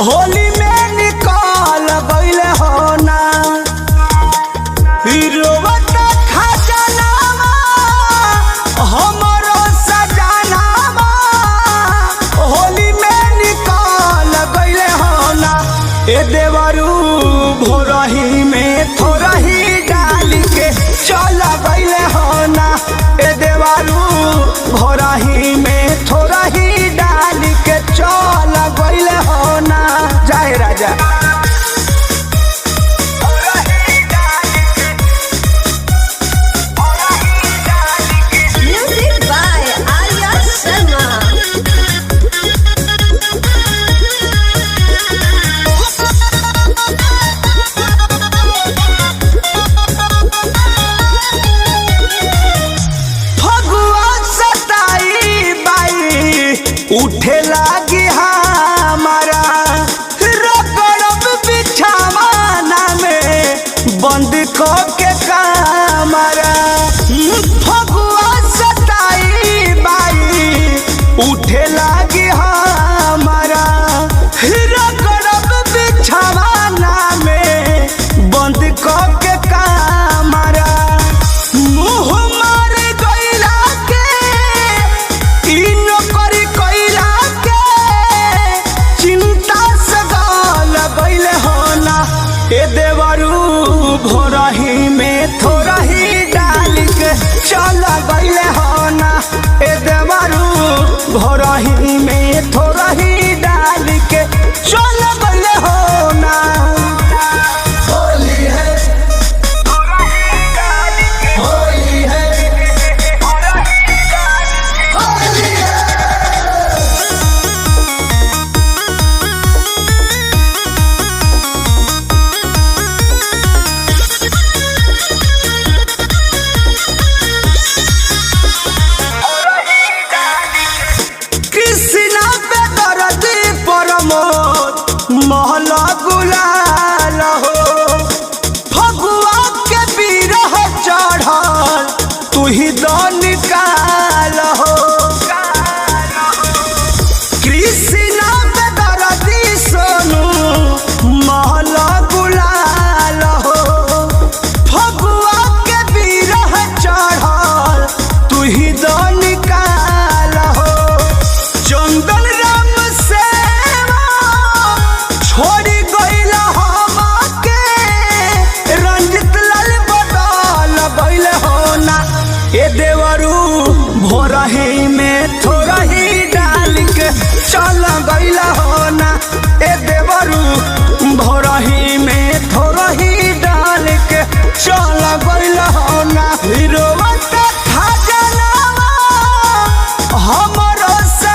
होली में निकाल गइले हो ना रोवत खजानावा हमरो सजानावा होली में निकाल गइले हो ना ए देवरू भोरही में थोरही डाल के चल गइले हो ना ए देवरू भोरही में थोरही डाल के चल गइले हो ना जय राजा Music by Arya Sharma. Phagua सताई बाई उठे लागी हमारा रगड़ब बिछावाना में बंद को के कमरा फगुआ सताई बाई उठे लागी हमारा रगड़ब बिछावाना में बंद को के कमरा मुँह मार गइला के ई नौकरी कइला के चिंता से गल गइले हो ना ए देवरू भोरही में थोरही डाल के चल गइले हो ना ए देवरू भोरही में थोरही डाल के चल गइले हो ना होली है होली है होली है कृष्णा पे दरदी प्रमोद महला गुलाल हो फगुआ के बीरह चढ़ल तू ही दो निकाल हो कृष्णा पे दरदी सोनू महला गुलाल हो फगुआ के बीरह चढ़ल तू ही दो निकाल हो चंदन राम सेवा छोड़ी गइला हमके रंजित लाल बदल गइले हो ना ए देवरू भोरही में थोरही डाल के चल गइला हो ना ए देवरू